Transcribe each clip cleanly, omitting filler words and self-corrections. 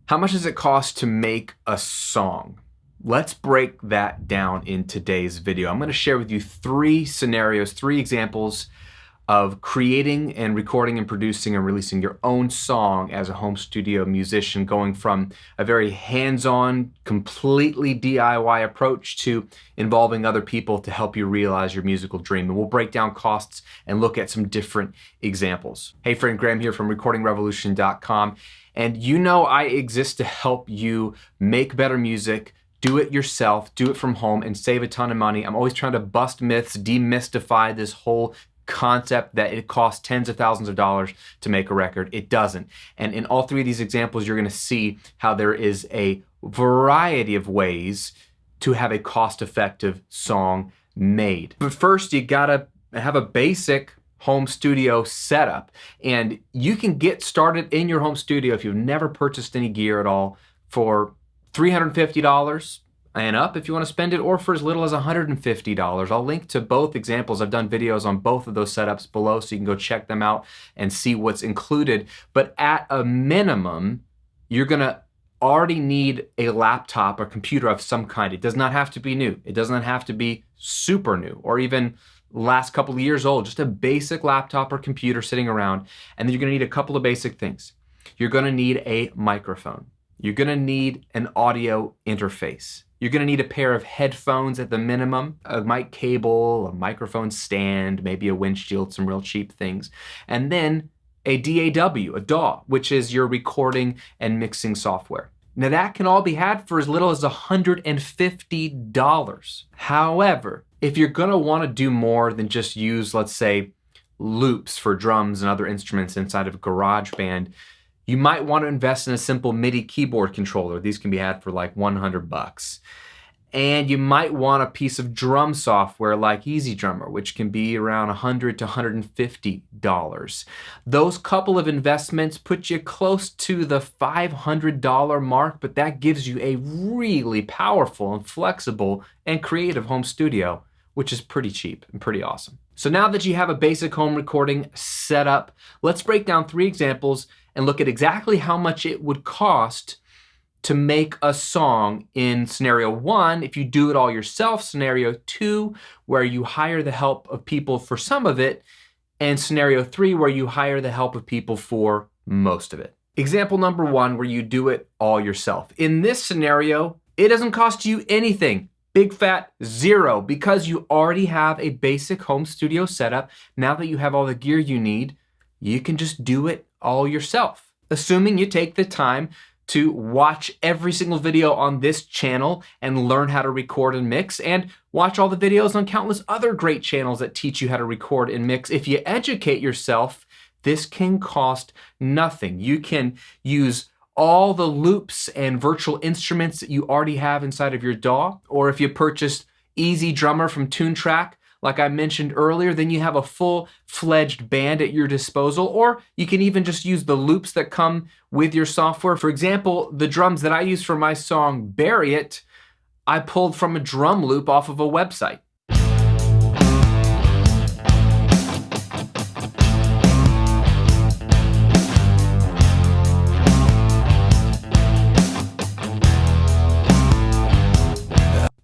How much does it cost to make a song? Let's break that down in today's video. I'm going to share with you three scenarios, three examples of creating and recording and producing and releasing your own song as a home studio musician, going from a very hands-on, completely DIY approach to involving other people to help you realize your musical dream. And we'll break down costs and look at some different examples. Hey friend, Graham here from recordingrevolution.com. And you know I exist to help you make better music, do it yourself, do it from home, and save a ton of money. I'm always trying to bust myths, demystify this whole concept that it costs tens of thousands of dollars to make a record. It doesn't. And in all three of these examples, you're gonna see how there is a variety of ways to have a cost-effective song made. But first, you gotta have a basic home studio setup. And you can get started in your home studio if you've never purchased any gear at all for $350 and up if you want to spend it, or for as little as $150. I'll link to both examples. I've done videos on both of those setups below, so you can go check them out and see what's included. But at a minimum, you're gonna already need a laptop or computer of some kind. It does not have to be new. It doesn't have to be super new or even last couple of years old. Just a basic laptop or computer sitting around. And then you're gonna need a couple of basic things. You're gonna need a microphone. You're gonna need an audio interface. You're gonna need a pair of headphones at the minimum, a mic cable, a microphone stand, maybe a windshield, some real cheap things. And then a DAW, which is your recording and mixing software. Now that can all be had for as little as $150. However, if you're gonna wanna do more than just use, let's say, loops for drums and other instruments inside of GarageBand, you might want to invest in a simple MIDI keyboard controller. These can be had for like $100. And you might want a piece of drum software like EasyDrummer, which can be around $100 to $150. Those couple of investments put you close to the $500 mark, but that gives you a really powerful and flexible and creative home studio, which is pretty cheap and pretty awesome. So now that you have a basic home recording set up, let's break down three examples and look at exactly how much it would cost to make a song in scenario one, if you do it all yourself, scenario two, where you hire the help of people for some of it, and scenario three, where you hire the help of people for most of it. Example number one, where you do it all yourself. In this scenario, it doesn't cost you anything. Big fat zero, because you already have a basic home studio setup. Now that you have all the gear you need, you can just do it all yourself, assuming you take the time to watch every single video on this channel and learn how to record and mix, and watch all the videos on countless other great channels that teach you how to record and mix. If you educate yourself, this can cost nothing. You can use all the loops and virtual instruments that you already have inside of your DAW, or if you purchased EasyDrummer from TuneTrack, like I mentioned earlier, then you have a full-fledged band at your disposal, or you can even just use the loops that come with your software. For example, the drums that I use for my song Bury It, I pulled from a drum loop off of a website.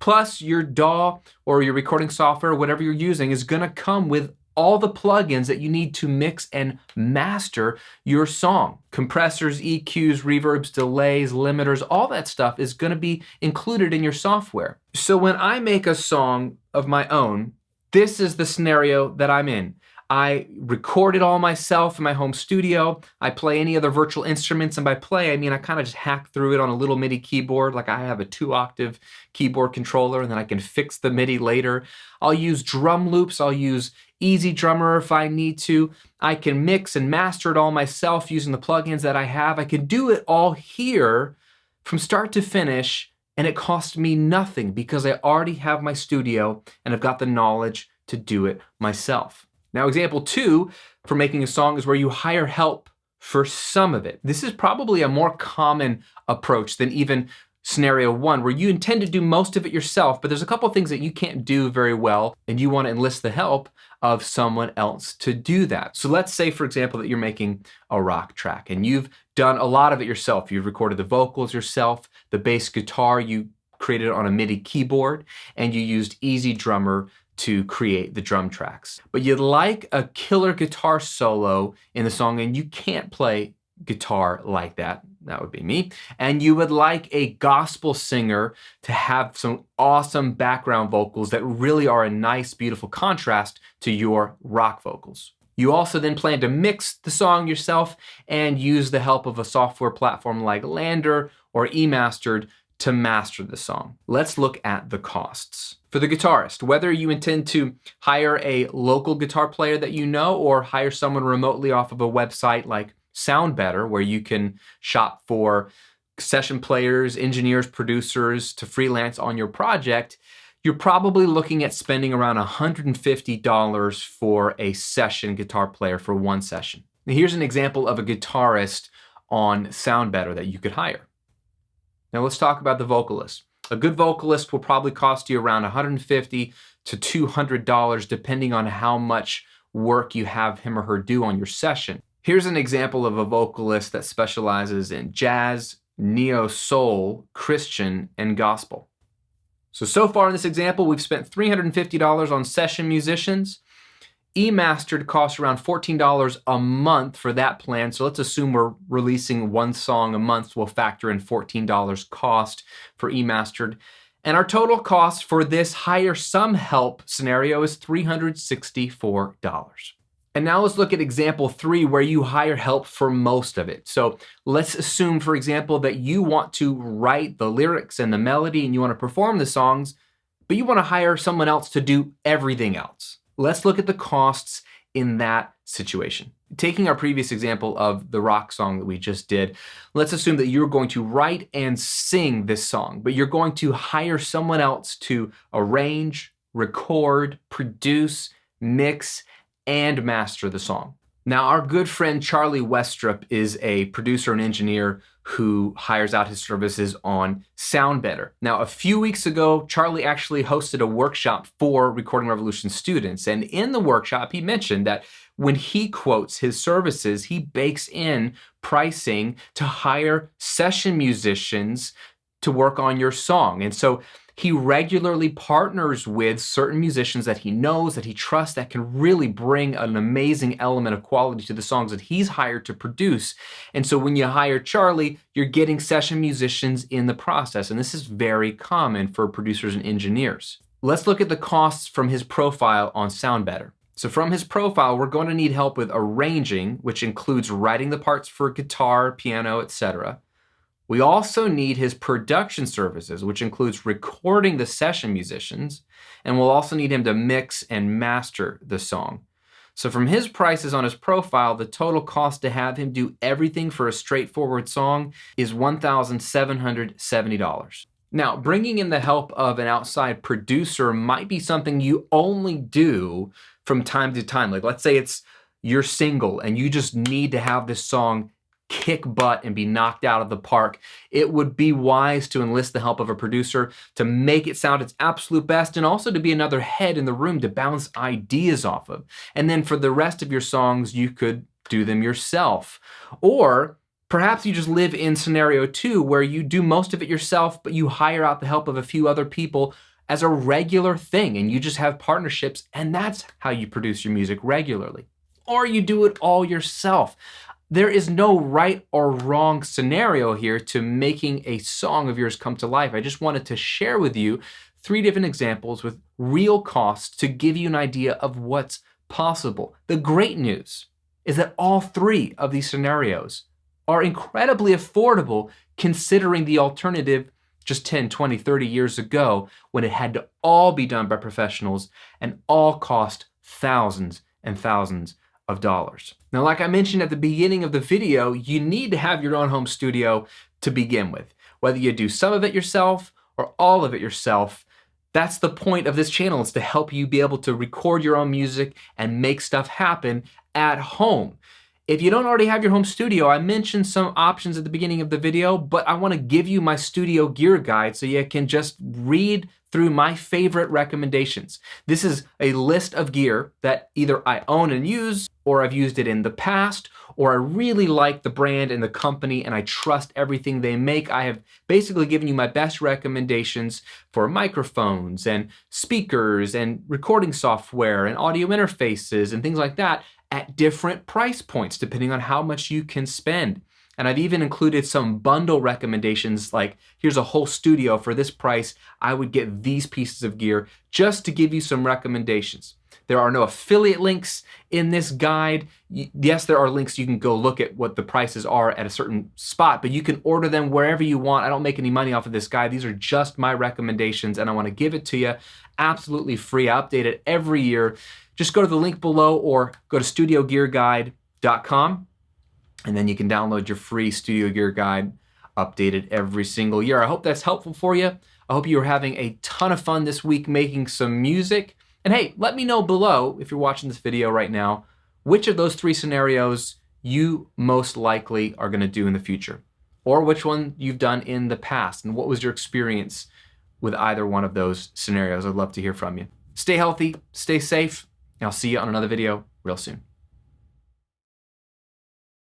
Plus, your DAW or your recording software, whatever you're using, is gonna come with all the plugins that you need to mix and master your song. Compressors, EQs, reverbs, delays, limiters, all that stuff is gonna be included in your software. So when I make a song of my own, this is the scenario that I'm in. I record it all myself in my home studio. I play any other virtual instruments, and by play, I mean I kind of just hack through it on a little MIDI keyboard. Like I have a 2-octave keyboard controller, and then I can fix the MIDI later. I'll use drum loops. I'll use EasyDrummer if I need to. I can mix and master it all myself using the plugins that I have. I can do it all here from start to finish, and it costs me nothing because I already have my studio and I've got the knowledge to do it myself. Now, example two for making a song is where you hire help for some of it. This is probably a more common approach than even scenario one, where you intend to do most of it yourself, but there's a couple of things that you can't do very well and you want to enlist the help of someone else to do that. So let's say, for example, that you're making a rock track and you've done a lot of it yourself. You've recorded the vocals yourself, the bass guitar you created on a MIDI keyboard, and you used Easy Drummer to create the drum tracks. But you'd like a killer guitar solo in the song and you can't play guitar like that. That would be me. And you would like a gospel singer to have some awesome background vocals that really are a nice, beautiful contrast to your rock vocals. You also then plan to mix the song yourself and use the help of a software platform like Lander or eMastered to master the song. Let's look at the costs. For the guitarist, whether you intend to hire a local guitar player that you know or hire someone remotely off of a website like SoundBetter, where you can shop for session players, engineers, producers to freelance on your project, you're probably looking at spending around $150 for a session guitar player for one session. Now, here's an example of a guitarist on SoundBetter that you could hire. Now let's talk about the vocalist. A good vocalist will probably cost you around $150 to $200 depending on how much work you have him or her do on your session. Here's an example of a vocalist that specializes in jazz, neo-soul, Christian, and gospel. So far in this example, we've spent $350 on session musicians. eMastered costs around $14 a month for that plan. So let's assume we're releasing one song a month. We'll factor in $14 cost for eMastered. And our total cost for this hire some help scenario is $364. And now let's look at example 3 where you hire help for most of it. So let's assume, for example, that you want to write the lyrics and the melody and you want to perform the songs, but you want to hire someone else to do everything else. Let's look at the costs in that situation. Taking our previous example of the rock song that we just did, let's assume that you're going to write and sing this song, but you're going to hire someone else to arrange, record, produce, mix, and master the song. Now, our good friend Charlie Westrup is a producer and engineer who hires out his services on SoundBetter. Now, a few weeks ago, Charlie actually hosted a workshop for Recording Revolution students. And in the workshop, he mentioned that when he quotes his services, he bakes in pricing to hire session musicians to work on your song. And so he regularly partners with certain musicians that he knows, that he trusts, that can really bring an amazing element of quality to the songs that he's hired to produce. And so when you hire Charlie, you're getting session musicians in the process. And this is very common for producers and engineers. Let's look at the costs from his profile on SoundBetter. So from his profile, we're going to need help with arranging, which includes writing the parts for guitar, piano, etc. We also need his production services, which includes recording the session musicians, and we'll also need him to mix and master the song. So from his prices on his profile, the total cost to have him do everything for a straightforward song is $1,770. Now, bringing in the help of an outside producer might be something you only do from time to time. Like, let's say it's your single and you just need to have this song kick butt and be knocked out of the park. It would be wise to enlist the help of a producer to make it sound its absolute best, and also to be another head in the room to bounce ideas off of. And then for the rest of your songs, you could do them yourself. Or perhaps you just live in scenario 2 where you do most of it yourself, but you hire out the help of a few other people as a regular thing, and you just have partnerships, and that's how you produce your music regularly. Or you do it all yourself. There is no right or wrong scenario here to making a song of yours come to life. I just wanted to share with you 3 different examples with real costs to give you an idea of what's possible. The great news is that all 3 of these scenarios are incredibly affordable considering the alternative just 10, 20, 30 years ago when it had to all be done by professionals and all cost thousands and thousands of dollars. Now, like I mentioned at the beginning of the video, you need to have your own home studio to begin with. Whether you do some of it yourself or all of it yourself, that's the point of this channel, is to help you be able to record your own music and make stuff happen at home. If you don't already have your home studio, I mentioned some options at the beginning of the video, but I want to give you my studio gear guide so you can just read through my favorite recommendations. This is a list of gear that either I own and use, or I've used it in the past, or I really like the brand and the company and I trust everything they make. I have basically given you my best recommendations for microphones and speakers and recording software and audio interfaces and things like that at different price points depending on how much you can spend. And I've even included some bundle recommendations, like here's a whole studio for this price. I would get these pieces of gear, just to give you some recommendations. There are no affiliate links in this guide. Yes, there are links you can go look at what the prices are at a certain spot, but you can order them wherever you want. I don't make any money off of this guide. These are just my recommendations, and I want to give it to you absolutely free. I update it every year. Just go to the link below or go to studiogearguide.com. And then you can download your free Studio Gear Guide, updated every single year. I hope that's helpful for you. I hope you are having a ton of fun this week making some music. And hey, let me know below, if you're watching this video right now, which of those 3 scenarios you most likely are gonna do in the future, or which one you've done in the past, and what was your experience with either one of those scenarios. I'd love to hear from you. Stay healthy, stay safe, and I'll see you on another video real soon.